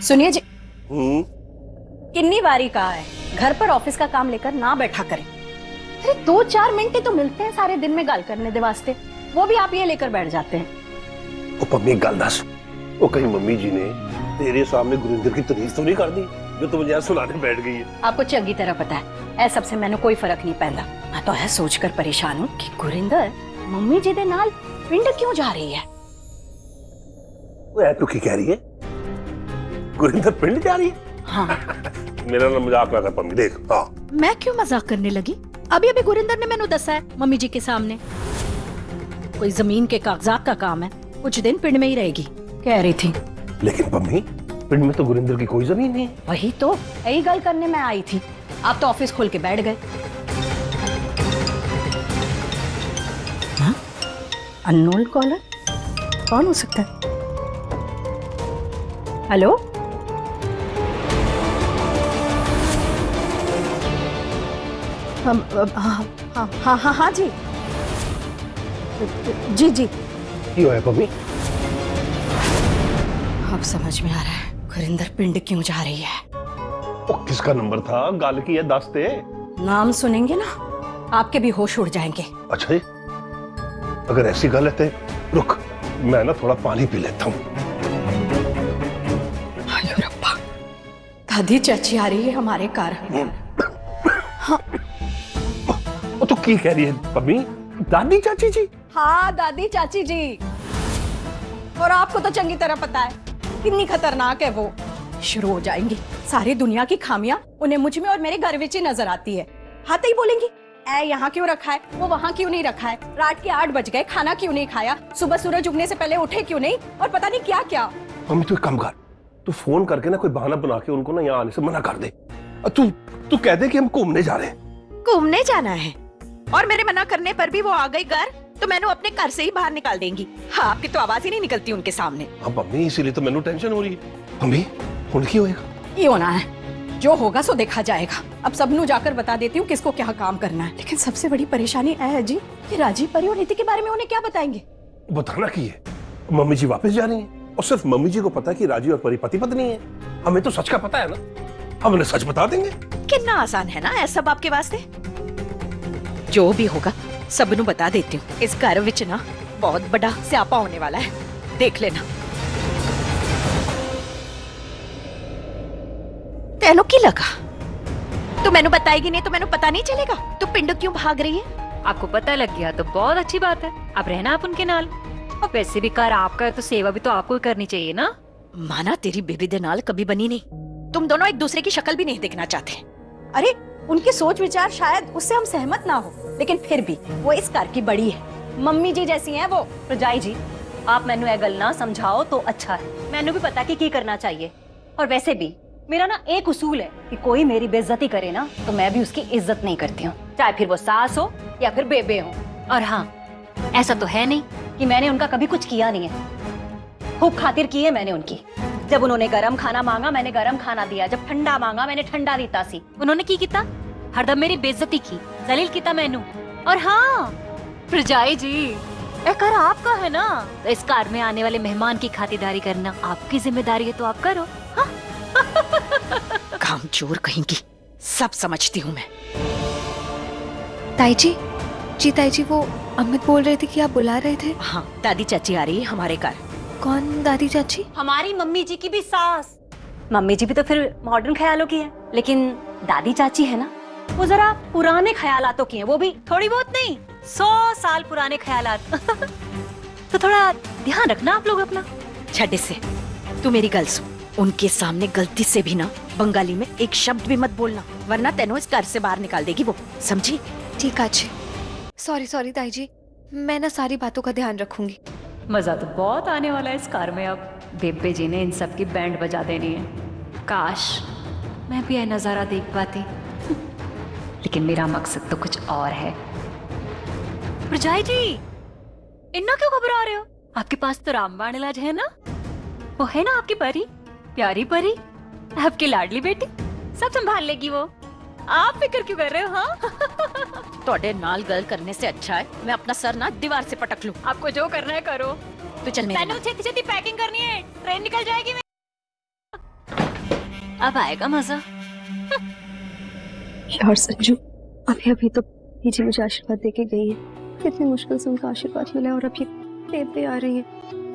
सुनिए जी, कितनी बारी कहा है घर पर ऑफिस का काम लेकर ना बैठा करें। अरे 2-4 मिनट ही तो मिलते हैं सारे दिन में गाल करने दे वास्ते, वो भी आप ये लेकर बैठ जाते हैं। ओ पम्मी गल दस, वो कहीं मम्मी जी ने तेरे सामने गुरिंदर की तारीफ तो नहीं कर दी जो तुम मुझे सुनाने बैठ गई है? आपको चंगी तरह पता है ऐ सबसे मैंने कोई फर्क नहीं पैंदा। मैं तो है सोचकर परेशान हूँ कि गुरिंदर मम्मी जी दे नाल पिंड क्यों जा रही है। वो है तू की कह रही है? गुरिंदर पिंड जा रही है? हाँ। मेरा ना मजाक ना कर पम्मी, देख। हाँ मैं क्यों मजाक करने लगी? अभी अभी गुरिंदर ने मैंने दसा है मम्मी जी के सामने कोई जमीन के कागजात का काम है, कुछ दिन पिंड में ही रहेगी कह रही थी। लेकिन पम्मी पिंड में तो गुरिंदर की कोई जमीन नहीं है। वही तो यही गल करने में आई थी, आप तो ऑफिस खोल के बैठ गए। अननोन कॉलर कौन हो सकता है? हेलो, हाँ जी जी जी। क्यों है पम्मी? अब समझ में आ रहा है गुरिंदर पिंड क्यों जा रही है। वो किसका नंबर था? गाल की है, दस दे। नाम सुनेंगे ना आपके भी होश उड़ जाएंगे। अच्छा जी, अगर ऐसी गल है तो रुक, मैं ना थोड़ा पानी पी लेता हूँ। हायो रब्बा, दादी चाची आ रही है हमारे घर। हाँ। वो तो की कह रही है पम्मी? दादी चाची जी? हाँ दादी चाची जी, और आपको तो चंगी तरह पता है कितनी खतरनाक है वो। शुरू हो जाएंगी सारी दुनिया की खामियां उन्हें मुझ में और मेरे घर में ही नजर आती है। आते ही बोलेंगी ऐ यहाँ क्यों रखा है, वो वहाँ क्यों नहीं रखा है, रात के 8 बज गए खाना क्यों नहीं खाया, सुबह सूरज उगने से पहले उठे क्यों नहीं, और पता नहीं क्या क्या। मम्मी तू एक काम कर, तू फोन करके ना कोई बहाना बना के उनको ना यहाँ आने से मना कर दे। तू कह दे कि हम घूमने जा रहे हैं। घूमने जाना है और मेरे मना करने पर भी वो आ गई घर, तो मैंने अपने घर से ही बाहर निकाल देंगी। हाँ, आपकी तो आवाज ही नहीं निकलती उनके सामने। हाँ मम्मी, इसीलिए तो मैंने टेंशन हो रही है। मम्मी उनकी होएगा ये होना है, जो होगा सो देखा जाएगा। अब सबनू जाकर बता देती हूँ किसको क्या काम करना है। लेकिन सबसे बड़ी परेशानी है जी कि राजी, परी और नीति के बारे में उन्हें क्या बताएंगे? बताना की है, मम्मी जी वापस जा रही हैं और सिर्फ मम्मी जी को पता है कि राजी और परी पति पत्नी है। हमें तो सच का पता है ना, हम उन्हें सच बता देंगे। कितना आसान है ना ऐसा सब आपके वास्ते। जो भी होगा सबनू बता देती हूँ। इस घर विच ना बहुत बड़ा स्यापा होने वाला है, देख लेना। तेनों की लगा तू मैनू बताएगी नहीं तो मैनू पता नहीं चलेगा तू पिंड क्यों भाग रही है। आपको पता लग गया तो बहुत अच्छी बात है, अब रहना आप उनके नाल। और वैसे भी घर आपका है तो सेवा भी तो आपको ही करनी चाहिए ना। माना तेरी बेबी दे नाल कभी बनी नहीं, तुम दोनों एक दूसरे की शक्ल भी नहीं देखना चाहते। अरे उनके सोच विचार शायद उससे हम सहमत ना हो, लेकिन फिर भी वो इस घर की बड़ी है, मम्मी जी जैसी हैं वो। प्रजाई जी, आप मैनू ए गल ना समझाओ तो अच्छा है। मैनू भी पता कि करना चाहिए। और वैसे भी मेरा ना एक उसूल है कि कोई मेरी बेइज्जती करे ना तो मैं भी उसकी इज्जत नहीं करती हूँ, चाहे फिर वो सास हो या फिर बेबे हो। और हाँ, ऐसा तो है नहीं कि मैंने उनका कभी कुछ किया नहीं है। खूब खातिर की है मैंने उनकी। जब उन्होंने गरम खाना मांगा मैंने गरम खाना दिया, जब ठंडा मांगा मैंने ठंडा दिता सी। उन्होंने की किता? हरदम मेरी बेइज्जती की, जलील किता मैनू। और हाँ प्रजाई जी, ये घर आपका है ना, तो इस घर में आने वाले मेहमान की खातिरदारी करना आपकी जिम्मेदारी है, तो आप करो। हाँ? काम चोर कहीं की, सब समझती हूँ मैं। ताई जी, वो अमित बोल रहे थे कि आप बुला रहे थे। हाँ, दादी चाची आ रही है हमारे घर। कौन दादी चाची? हमारी मम्मी जी की भी सास। मम्मी जी भी तो फिर मॉडर्न ख्यालों की है, लेकिन दादी चाची है ना, वो जरा पुराने ख्यालातों की है। वो भी थोड़ी बहुत नहीं, 100 साल पुराने ख्यालात। तो थोड़ा ध्यान रखना आप लोग अपना। छड्डे से तू मेरी गल सुन, उनके सामने गलती से भी ना बंगाली में एक शब्द भी मत बोलना, वरना तेनों इस घर से बाहर निकाल देगी वो, समझी? ठीक है अच्छी। सॉरी ताई जी, मैं ना सारी बातों का ध्यान रखूंगी। मजा तो बहुत आने वाला है इस कार में। अब बेबे जी ने इन सब की बैंड बजा देनी है। काश मैं भी यह नजारा देख पाती, लेकिन मेरा मकसद तो कुछ और है। प्रजाई जी, इन्ना क्यों घबरा रहे हो? आपके पास तो रामबाण इलाज है ना, वो है ना आपकी परी, प्यारी परी, आपकी लाडली बेटी, सब संभाल लेगी वो। आप फिक्र क्यों कर रहे हो? हाँ तोड़े नाल गल करने से अच्छा है मैं अपना सर ना दीवार से पटक लूं। आपको जो करना है करो। तो चल मेरे छेती छेती पैकिंग करनी है, ट्रेन निकल जाएगी। अब आएगा मजा। यार संजू, अभी अभी तो बीजी मुझे आशीर्वाद देके गई है। कितनी मुश्किल से उनका आशीर्वाद मिला और अब ये बेबे आ रही है,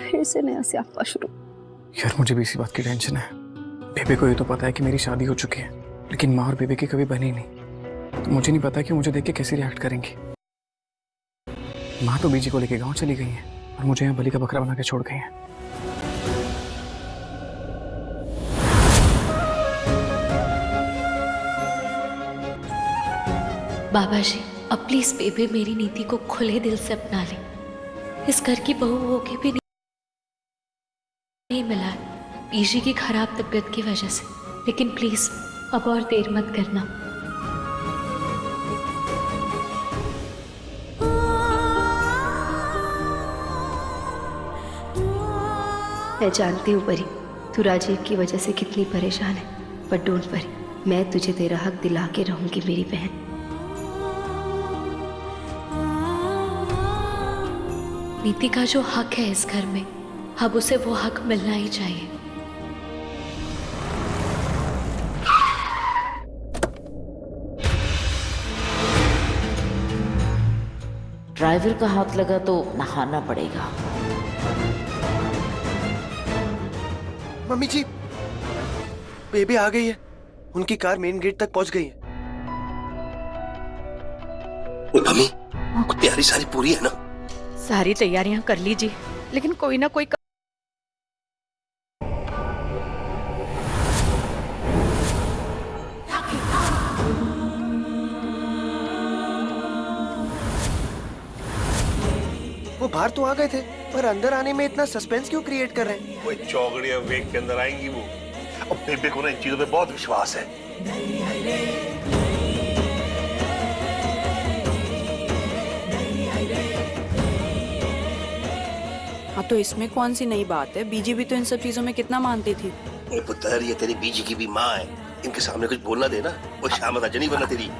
फिर से नया स्यापा शुरू। यार मुझे भी इसी बात की टेंशन है। बेबे को ये तो पता है कि मेरी शादी हो चुकी है, लेकिन माँ और बेबे की कभी बनी नहीं। तो मुझे नहीं पता कि मुझे देख के कैसे रिएक्ट करेंगी। माँ तो बीजी को लेके गांव चली गई है और मुझे यहाँ बलि का बकरा बना के छोड़ गई है। बाबा जी, अब प्लीज बेबे मेरी नीति को खुले दिल से अपना ले। इस घर की बहू होके भी नहीं मिला है बीजी की खराब तबीयत की वजह से, लेकिन प्लीज अब और देर मत करना। मैं जानती हूँ परी, तू राजीव की वजह से कितनी परेशान है, पर डोंट वरी, मैं तुझे तेरा हक दिला के रहूंगी मेरी बहन। नीति का जो हक है इस घर में, अब उसे वो हक मिलना ही चाहिए। ड्राइवर का हाथ लगा तो नहाना पड़ेगा। मम्मी जी, बेबी आ गई है। उनकी कार मेन गेट तक पहुंच गई है। मम्मी, तैयारी सारी पूरी है ना? सारी तैयारियां कर लीजिए, लेकिन कोई ना कोई वो बाहर तो आ गए थे, पर अंदर आने में इतना सस्पेंस क्यों क्रिएट कर रहे हैं? कोई चौगड़िया वेग के अंदर आएंगी वो। और बेबे को ना इन चीजों पे बहुत विश्वास है। हाँ, तो इसमें कौन सी नई बात है? बीजी भी तो इन सब चीजों में कितना मानती थी। पुत्र, ये तेरी बीजी की भी माँ है, इनके सामने कुछ बोलना देना। वो शामत अजनी बना तेरी।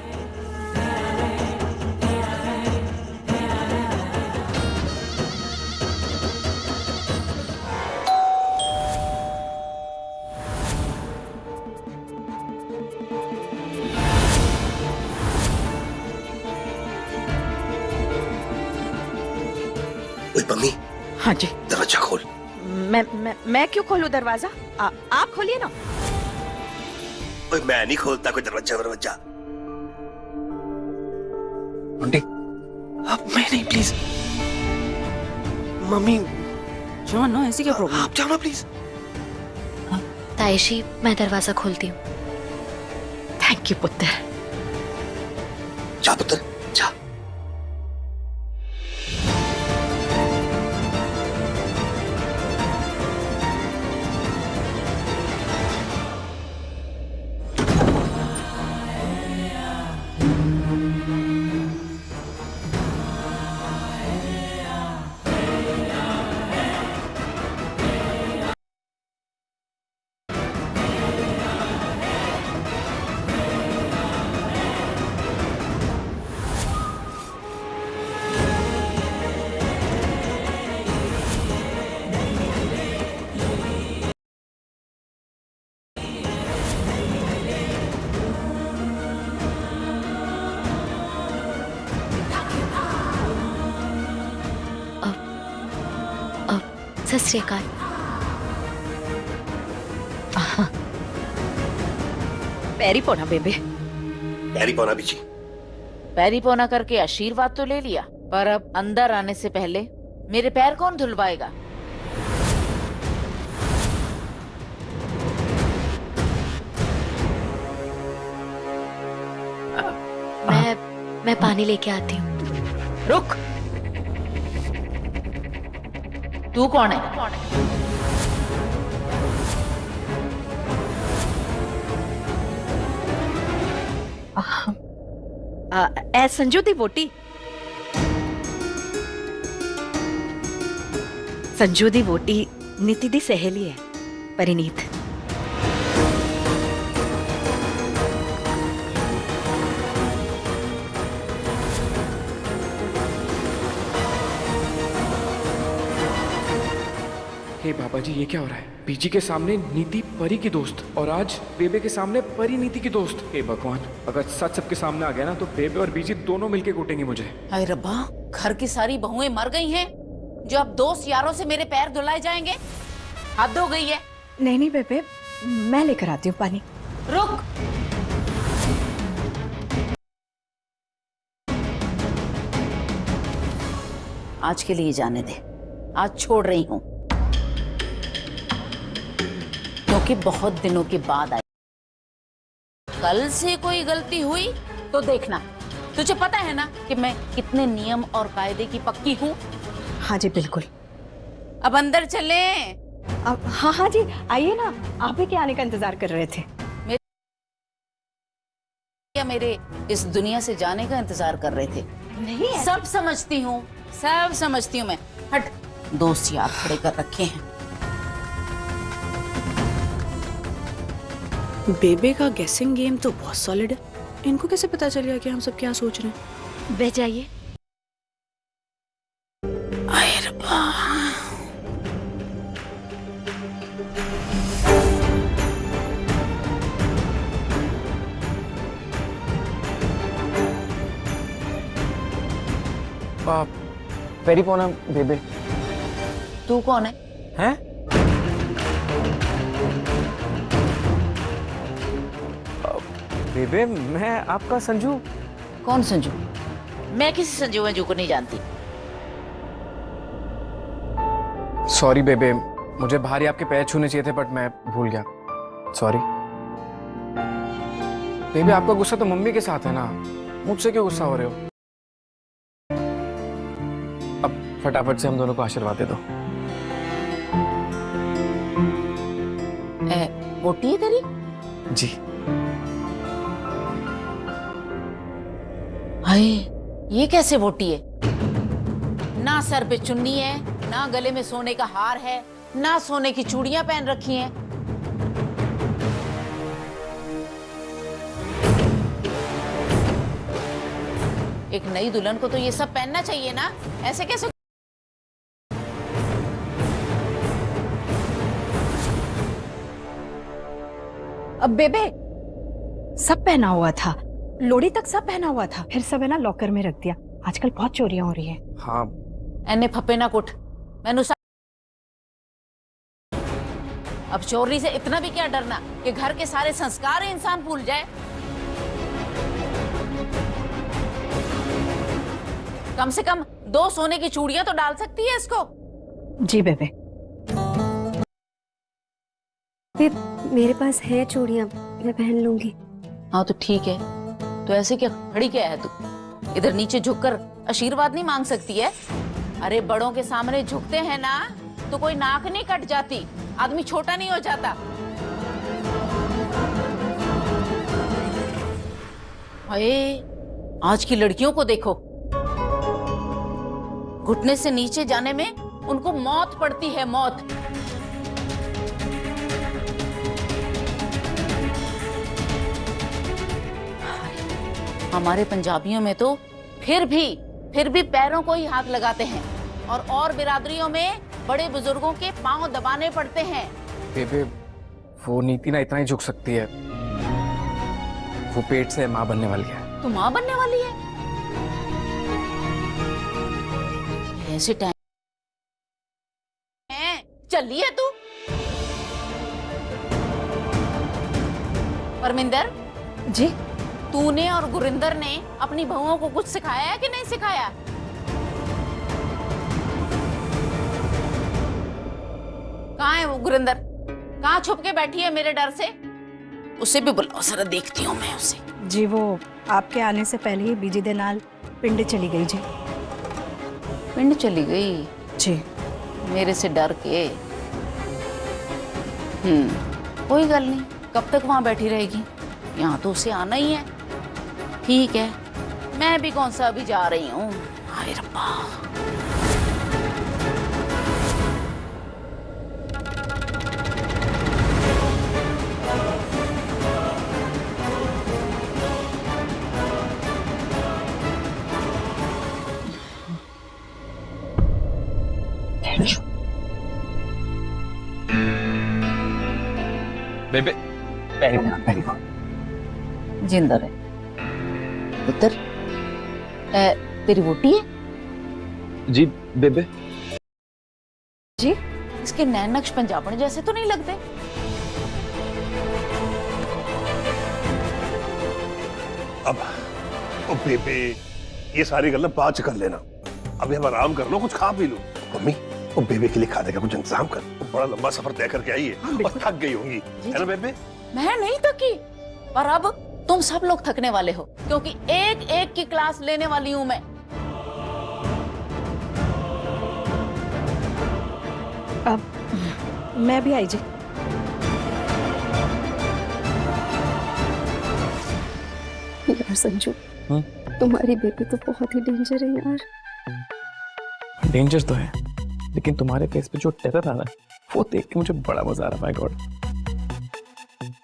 मम्मी। हाँ जी। दरवाजा खोल। मैं क्यों खोलूं दरवाजा? आप खोलिए ना। मैं नहीं खोलता कोई दरवाजा। आंटी, अब मैं नहीं, प्लीज। मम्मी जॉन, ना ऐसी क्या प्रॉब्लम? आप जाओ ना प्लीज। तायशी, मैं दरवाजा खोलती हूँ। थैंक यू पुत्र। जा पुत्र, जा। सत श्री अकाल। पैरी पोना बेबे। पैरी पोना बीजी। पैरी पौना करके आशीर्वाद तो ले लिया, पर अब अंदर आने से पहले मेरे पैर कौन धुलवाएगा? मैं पानी लेके आती हूँ। रुक, तू कौन है? संजू दी वोटी। संजू दी वोटी नीति दी सहेली है, परिनीत। हे बाबा जी, ये क्या हो रहा है? बीजी के सामने नीति परी की दोस्त और आज बेबे के सामने परी नीति की दोस्त। हे भगवान, अगर सच सबके सामने आ गया ना तो बेबे और बीजी दोनों मिलके कूटेंगे मुझे। हाय रब्बा, घर की सारी बहुएं मर गई हैं जो अब दोस्त यारों से मेरे पैर धुलाए जाएंगे। हद हो गई है। नहीं नहीं बेबे, मैं लेकर आती हूँ पानी। रुक, आज के लिए जाने दे, आज छोड़ रही हूँ क्योंकि बहुत दिनों के बाद आई। कल से कोई गलती हुई तो देखना। तुझे पता है ना कि मैं कितने नियम और कायदे की पक्की हूँ। हाँ जी बिल्कुल। अब अंदर चले। अब हाँ हाँ जी आइए ना, आप ही के आने का इंतजार कर रहे थे। या मेरे इस दुनिया से जाने का इंतजार कर रहे थे? नहीं सब समझती हूँ, सब समझती हूँ मैं। हट, दोस्त यार खड़े कर रखे हैं। बेबे का गेसिंग गेम तो बहुत सॉलिड है। इनको कैसे पता चल गया कि हम सब क्या सोच रहे हैं? बह जाइए। आए रब्बा। पेरी पोना बेबे। तू कौन है? हैं? बेबे, मैं आपका संजू। कौन संजू? मैं किसी संजू वंजू को नहीं जानती। सॉरी बेबे, मुझे बाहर ही आपके पैर छूने चाहिए थे बट मैं भूल गया। सॉरी बेबे, आपका गुस्सा तो मम्मी के साथ है ना, मुझसे क्यों गुस्सा हो रहे हो? अब फटाफट से हम दोनों को आशीर्वाद दे दो। वोटी है तेरी? जी। हाय, ये कैसे वोटी है? ना सर पे चुन्नी है, ना गले में सोने का हार है, ना सोने की चूड़ियां पहन रखी हैं। एक नई दुल्हन को तो ये सब पहनना चाहिए ना, ऐसे कैसे? अब बेबे सब पहना हुआ था, लोड़ी तक सब पहना हुआ था, फिर सब है ना लॉकर में रख दिया। आजकल बहुत चोरियां हो रही है। हाँ। एने फप्पे ना कुट, मैनू अब चोरी से इतना भी क्या डरना कि घर के सारे संस्कार इंसान भूल जाए। कम से कम 2 सोने की चूड़ियां तो डाल सकती है इसको। जी बेबे। मेरे पास है चूड़ियां, मैं पहन लूंगी। हाँ तो ठीक है, तो ऐसे क्या खड़ी क्या है तू? इधर नीचे झुककर आशीर्वाद नहीं मांग सकती है? अरे बड़ों के सामने झुकते हैं ना तो कोई नाक नहीं कट जाती, आदमी छोटा नहीं हो जाता। अरे आज की लड़कियों को देखो, घुटने से नीचे जाने में उनको मौत पड़ती है, मौत। हमारे पंजाबियों में तो फिर भी पैरों को ही हाथ लगाते हैं और बिरादरियों में बड़े बुजुर्गों के पांव दबाने पड़ते हैं। बेबे, वो नीति ना इतना ही झुक सकती है, वो पेट से माँ बनने वाली है। तू माँ बनने वाली है? ऐसे टाइम चली है तू? परमिंदर जी। तूने और गुरिंदर ने अपनी बहुओं को कुछ सिखाया है कि नहीं सिखाया? कहाँ है वो गुरिंदर? कहाँ छुप के बैठी है मेरे डर से? उसे भी बुलाओ, जरा देखती हूँ मैं उसे। जी वो आपके आने से पहले ही बीजी दे नाल पिंड चली गई जी। पिंड चली गई? जी। मेरे से डर के? कोई गल नहीं, कब तक वहां बैठी रहेगी? यहाँ तो उसे आना ही है। ठीक है, मैं भी कौन सा अभी जा रही हूँ। हाय रब्बा। बेबे जिंदा रहे पुत्र। तेरी वोटी है जी बेबे। जी इसके नैन नक्श पंजाबन जैसे तो नहीं लगते। अब ओ बेबे ये सारी गल्ला बाद च कर लेना, अभी हम आराम कर लो, कुछ खा पी लो। मम्मी वो बेबे के लिए खाने का कुछ इंतजाम कर, वो बड़ा लंबा सफर तय करके आई है और थक गई होंगी, है ना बेबे? मैं नहीं थकी, पर अब तुम सब लोग थकने वाले हो क्योंकि एक एक की क्लास लेने वाली हूं मैं। अब मैं भी आई जी। यार संजू, तुम्हारी बेबी तो बहुत ही डेंजर है यार। डेंजर तो है, लेकिन तुम्हारे फेस पे जो टेरर आ रहा है वो देख के मुझे बड़ा मजा आ रहा है। माय गॉड,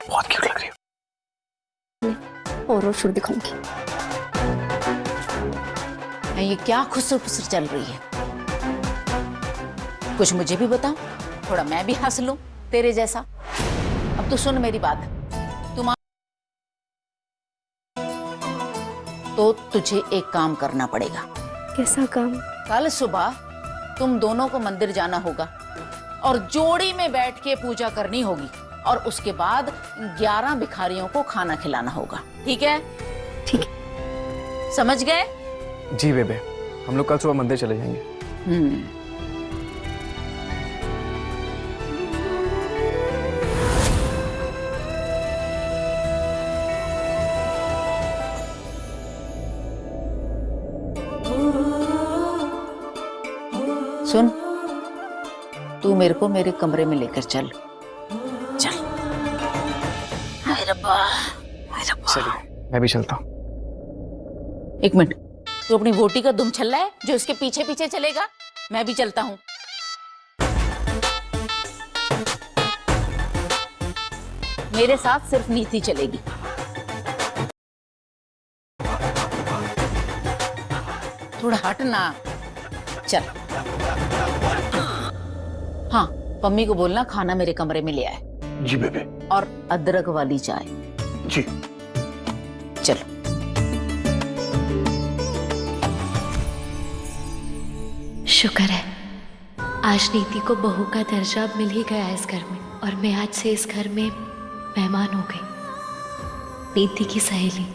बहुत क्यूट लग रही हो। और शुरू दिखाऊंगी। ये क्या खुसर खुसर चल रही है? कुछ मुझे भी बताओ, थोड़ा मैं भी हंस लूं तेरे जैसा। अब तू सुन मेरी बात, तो तुझे एक काम करना पड़ेगा। कैसा काम? कल सुबह तुम दोनों को मंदिर जाना होगा और जोड़ी में बैठ के पूजा करनी होगी और उसके बाद 11 भिखारियों को खाना खिलाना होगा, ठीक है? ठीक है। समझ गए? जी बेबे, हम लोग कल सुबह मंदिर चले जाएंगे। सुन, तू मेरे को मेरे कमरे में लेकर चल। चल। हाय रब्बा, हाय रब्बा। चलिए, मैं भी चलता हूँ। एक मिनट, तू अपनी वोटी का दुम छल्ला है जो इसके पीछे पीछे चलेगा? मैं भी चलता हूँ। मेरे साथ सिर्फ नीति चलेगी। थोड़ा हट ना। चल। हाँ, मम्मी को बोलना खाना मेरे कमरे में ले आए। जी बेबे। और अदरक वाली चाय। जी। चल। शुक्र है आज नीति को बहू का दर्जा मिल ही गया इस घर में, और मैं आज से इस घर में मेहमान हो गई। नीति की सहेली।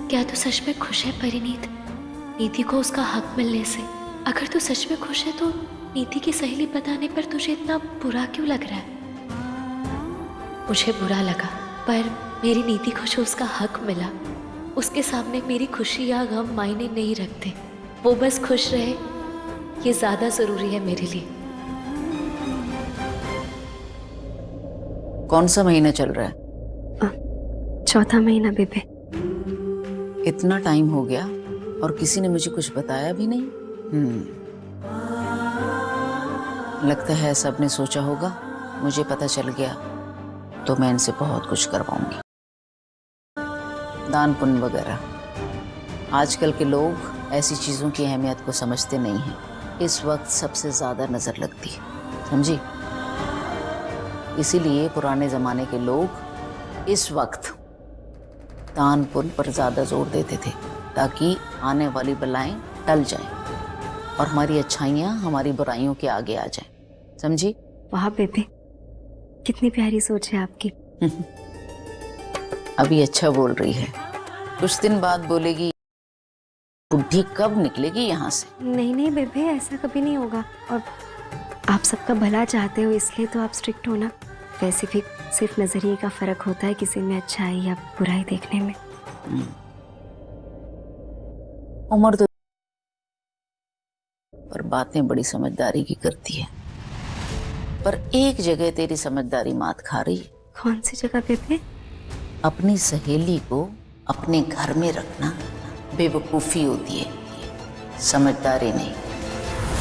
क्या तू सच में खुश है परिणीत, नीति को उसका हक मिलने से? अगर तू सच में खुश है तो नीति की सहेली बताने पर तुझे इतना बुरा क्यों लग रहा है? मुझे बुरा लगा, पर मेरी नीति खुश हो, उसका हक मिला। उसके सामने मेरी खुशी या गम मायने नहीं रखते, वो बस खुश रहे, ये ज्यादा जरूरी है मेरे लिए। कौन सा महीना चल रहा है? चौथा महीना बेबे। इतना टाइम हो गया और किसी ने मुझे कुछ बताया भी नहीं। लगता है सबने सोचा होगा मुझे पता चल गया तो मैं इनसे बहुत कुछ करवाऊंगी। दान पुण्य वगैरह। आजकल के लोग ऐसी चीजों की अहमियत को समझते नहीं हैं। इस वक्त सबसे ज्यादा नजर लगती है, समझी? इसीलिए पुराने जमाने के लोग इस वक्त दान पुण्य पर ज्यादा जोर देते थे ताकि आने वाली बलाएं टल जाएं और हमारी अच्छाइयां हमारी बुराइयों के आगे आ जाएं, समझी? वाह बेबे, कितनी प्यारी सोच है आपकी। अभी अच्छा बोल रही है, कुछ दिन बाद बोलेगी बुढ़ी कब निकलेगी यहाँ से। नहीं नहीं बेबे, ऐसा कभी नहीं होगा। और आप सबका भला चाहते हो इसलिए तो आप स्ट्रिक्ट हो ना। वैसे भी सिर्फ नजरिए का फर्क होता है किसी में अच्छाई या बुराई देखने में। उम्र तो पर बातें बड़ी समझदारी की करती है, पर एक जगह तेरी समझदारी मात खा रही है। कौन सी जगह बेबे? अपनी सहेली को अपने घर में रखना बेवकूफी होती है, समझदारी नहीं।